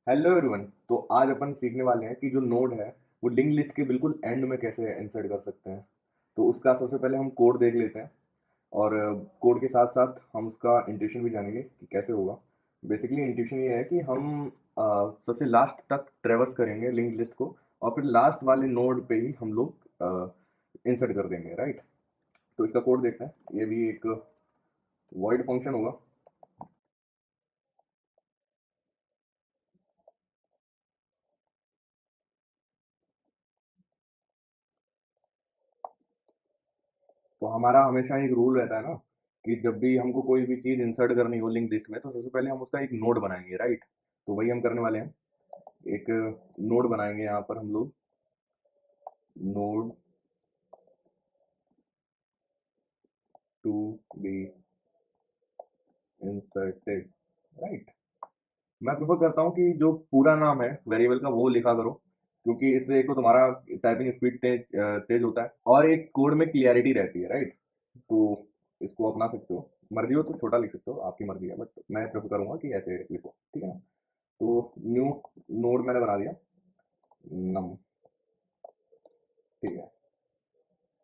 Hello everyone. तो आज अपन सीखने वाले हैं कि जो नोड है वो लिंक लिस्ट के बिल्कुल एंड में कैसे इंसर्ट कर सकते हैं। तो उसका सबसे पहले हम कोड देख लेते हैं और कोड के साथ साथ हम उसका इंट्यूशन भी जानेंगे कि कैसे होगा। बेसिकली इंट्यूशन ये है कि हम सबसे लास्ट तक ट्रेवर्स करेंगे लिंक लिस्ट को और फिर लास्ट वाले नोड पे ही हम लोग इंसर्ट कर देंगे, राइट। तो इसका कोड देखते हैं। ये भी एक वॉइड फंक्शन होगा। तो हमारा हमेशा एक रूल रहता है ना कि जब भी हमको कोई भी चीज़ इंसर्ट करनी हो लिंक लिस्ट में तो सबसे पहले हम उसका एक नोड बनाएंगे, राइट। तो वही हम करने वाले हैं। एक नोड बनाएंगे यहाँ पर हम लोग। Node to be inserted, right. मैं प्रेफर करता हूँ कि जो पूरा नाम है वेरिएबल का वो लिखा करो, क्योंकि इससे एक तो तुम्हारा टाइपिंग स्पीड तेज होता है और एक कोड में क्लियरिटी रहती है, राइट। तो इसको अपना सकते हो। मर्जी हो तो छोटा लिख सकते हो, आपकी मर्जी है, बट मैं प्रेफर करूंगा कि ऐसे लिखो, ठीक है ना। तो न्यू नोड मैंने बना दिया, नम, ठीक है।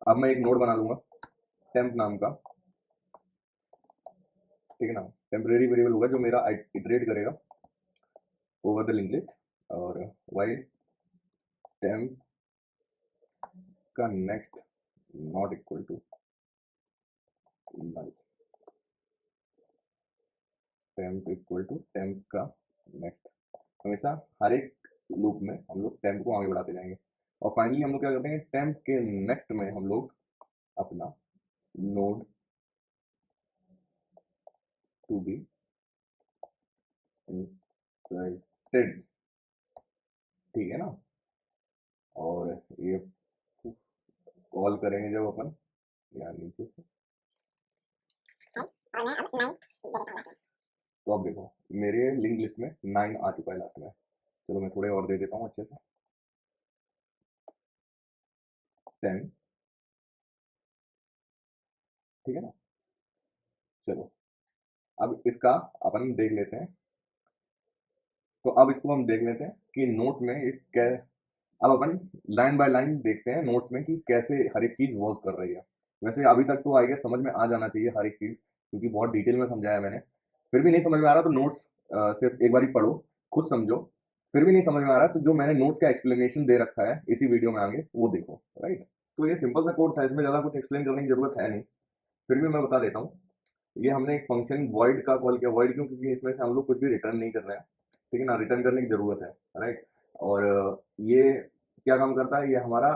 अब मैं एक नोड बना लूंगा टेम्प नाम का, ठीक है ना। टेम्परेरी वेरिएबल होगा जो मेरा इटरेट करेगा ओवर द लिंक लिस्ट। और वाइल टेम्प का next not equal to null, temp equal to temp का नेक्स्ट। हमेशा हर एक लूप में हम लोग टेम्प को आगे बढ़ाते जाएंगे और फाइनली हम लोग क्या करते हैं, टेम्प के नेक्स्ट में हम लोग अपना नोड टू बी इंसर्टेड, ठीक है ना। और ये कॉल करेंगे जब अपन यहाँ नीचे से, तो अब देखो मेरे लिंक लिस्ट में 9 आ चुका है लास्ट में। चलो मैं थोड़े और दे देता हूँ अच्छे से। 10, ठीक है ना। चलो अब इसका अपन देख लेते हैं। तो अब इसको हम देख लेते हैं कि नोट में एक कै अब अपन लाइन बाय लाइन देखते हैं नोट्स में कि कैसे हर एक चीज़ वर्क कर रही है। वैसे अभी तक तो आई गेस समझ में आ जाना चाहिए हर एक चीज़, क्योंकि बहुत डिटेल में समझाया मैंने। फिर भी नहीं समझ में आ रहा तो नोट्स सिर्फ एक बार ही पढ़ो, खुद समझो। फिर भी नहीं समझ में आ रहा तो जो मैंने नोट्स का एक्सप्लेनेशन दे रखा है इसी वीडियो में आगे वो देखो, राइट। तो ये सिंपल सा कोड था, इसमें ज़्यादा कुछ एक्सप्लेन करने की जरूरत है नहीं। फिर भी मैं बता देता हूँ। ये हमने एक फंक्शन वॉइड का कॉल किया। वॉइड क्यों? क्योंकि इसमें से हम लोग कुछ भी रिटर्न नहीं कर रहे हैं, ठीक है ना। रिटर्न करने की ज़रूरत है, राइट। और ये क्या काम करता है, ये हमारा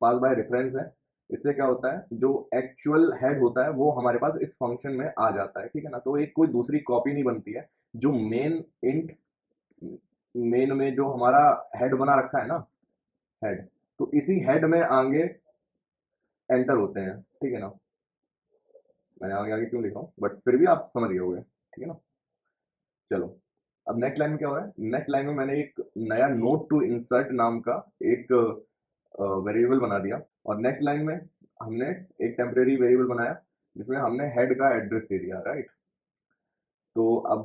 पास बाय रेफरेंस है। इससे क्या होता है, जो एक्चुअल हेड होता है वो हमारे पास इस फंक्शन में आ जाता है, ठीक है ना। तो एक कोई दूसरी कॉपी नहीं बनती है। जो मेन इंट, मेन में जो हमारा हेड बना रखा है ना, हेड, तो इसी हेड में आगे एंटर होते हैं, ठीक है ना। मैंने आगे आगे क्यों लिखा हूँ, बट फिर भी आप समझ गए होंगे, ठीक है ना। चलो अब नेक्स्ट लाइन में क्या हो रहा है। नेक्स्ट लाइन में मैंने एक नया नोट टू इंसर्ट नाम का एक वेरिएबल बना दिया और नेक्स्ट लाइन में हमने एक टेम्परेरी वेरिएबल बनाया जिसमें हमने हेड का एड्रेस दे दिया, राइट। तो अब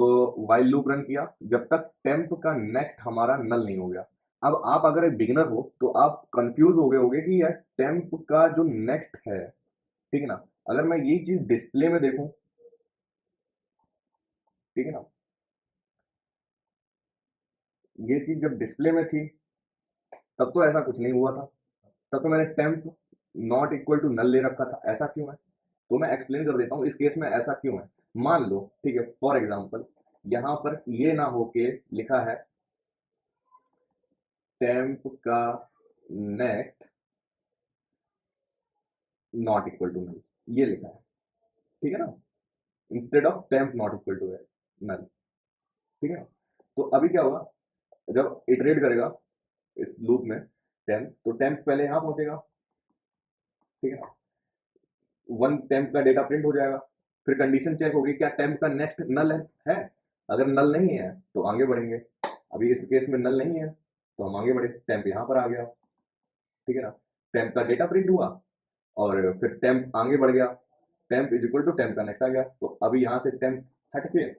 वाइल लूप रन किया जब तक टेम्प का नेक्स्ट हमारा नल नहीं हो गया। अब आप अगर एक बिगिनर हो तो आप कंफ्यूज हो गए होगे कि यार टेम्प का जो नेक्स्ट है, ठीक है ना। अगर मैं यही चीज डिस्प्ले में देखूं, ठीक है ना, ये चीज जब डिस्प्ले में थी तब तो ऐसा कुछ नहीं हुआ था। तब तो मैंने temp not equal to null ले रखा था। ऐसा क्यों है? तो मैं एक्सप्लेन कर देता हूँ इस केस में ऐसा क्यों है। मान लो, ठीक है, फॉर एग्जांपल यहाँ पर ये ना होके लिखा है टेम्प का next not equal to null, ये लिखा है, ठीक है ना, instead of temp not equal to null, ठीक है ना। तो अभी क्या होगा, जब इटरेट करेगा इस लूप में टेम्प, तो टेम्प पहले यहाँ पहुंचेगा, ठीक है ना। वन टेम्प का डेटा प्रिंट हो जाएगा। फिर कंडीशन चेक होगी क्या टेम्प का नेक्स्ट नल है। अगर नल नहीं है तो आगे बढ़ेंगे। अभी इस केस में नल नहीं है तो हम आगे बढ़े, टेम्प यहाँ पर आ गया, ठीक है ना। टेम्प का डेटा प्रिंट हुआ और फिर टेम्प आगे बढ़ गया। Temp is equal to temp का नेक्स्ट आ गया। तो अभी यहाँ से टेम्प हट के,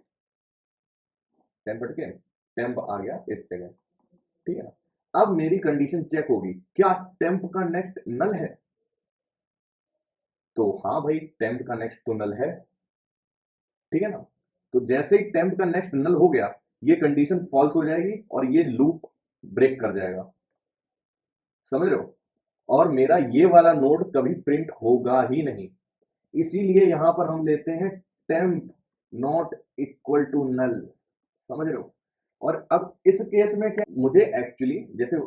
टेम्प हट के टेम्प आ गया इस जगह, ठीक है ना। अब मेरी कंडीशन चेक होगी, क्या टेम्प का नेक्स्ट नल है? तो हाँ भाई, टेम्प का नेक्स्ट तो नल है, ठीक है ना। तो जैसे ही टेम्प का नेक्स्ट नल हो गया, ये कंडीशन फॉल्स हो जाएगी और ये लूप ब्रेक कर जाएगा, समझ रहे हो। और मेरा ये वाला नोड कभी प्रिंट होगा ही नहीं, इसीलिए यहां पर हम लेते हैं temp not equal to null, समझ रहे हो। और अब इस केस में क्या, मुझे एक्चुअली जैसे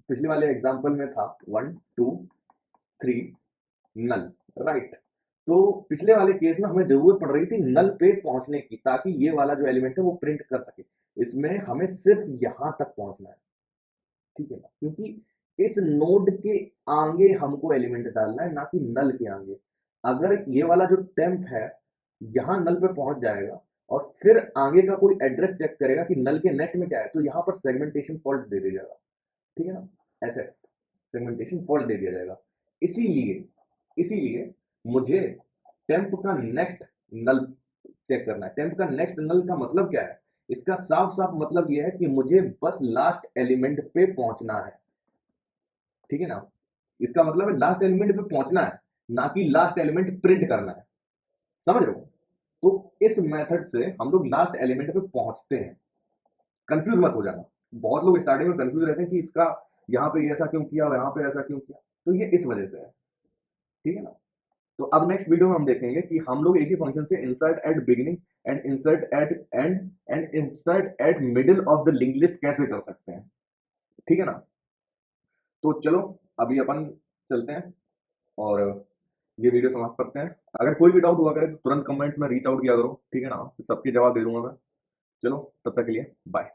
पिछले वाले एग्जांपल में था 1 2 3 नल, राइट। तो पिछले वाले केस में हमें जरूरत पड़ रही थी नल पे पहुंचने की, ताकि ये वाला जो एलिमेंट है वो प्रिंट कर सके। इसमें हमें सिर्फ यहां तक पहुंचना है, ठीक है ना, क्योंकि इस नोड के आगे हमको एलिमेंट डालना है, ना कि नल के आगे। अगर ये वाला जो टेम्प है यहाँ नल पे पहुंच जाएगा और फिर आगे का कोई एड्रेस चेक करेगा कि नल के नेक्स्ट में क्या है, तो यहाँ पर सेगमेंटेशन फॉल्ट दे दिया जाएगा, ठीक है ना, ऐसे सेगमेंटेशन फॉल्ट दे दिया जाएगा। इसीलिए इसीलिए मुझे टेम्प का नेक्स्ट नल चेक करना है। टेम्प का नेक्स्ट नल का मतलब क्या है, इसका साफ साफ मतलब यह है कि मुझे बस लास्ट एलिमेंट पे पहुंचना है, ठीक है ना। इसका मतलब है लास्ट एलिमेंट पे पहुंचना है, ना कि लास्ट एलिमेंट प्रिंट करना है, समझ रहे हो। तो इस मेथड से हम लोग लास्ट एलिमेंट पे पहुंचते हैं। कंफ्यूज मत हो जाना, बहुत लोग स्टार्टिंग में कंफ्यूज रहते हैं कि इसका यहाँ पे ऐसा क्यों किया, यहाँ पे ऐसा क्यों किया, तो ये इस वजह से है, ठीक है ना। तो अब नेक्स्ट वीडियो में हम देखेंगे कि हम लोग एक ही फंक्शन से insert at beginning and insert at end and insert at middle of the link list कैसे कर सकते हैं, ठीक है ना। तो चलो अभी अपन चलते हैं और ये वीडियो समाप्त करते हैं। अगर कोई भी डाउट हुआ करे तो तुरंत कमेंट में रीच आउट किया करो, ठीक है ना, सबके जवाब दे दूंगा मैं। चलो तब तक के लिए बाय।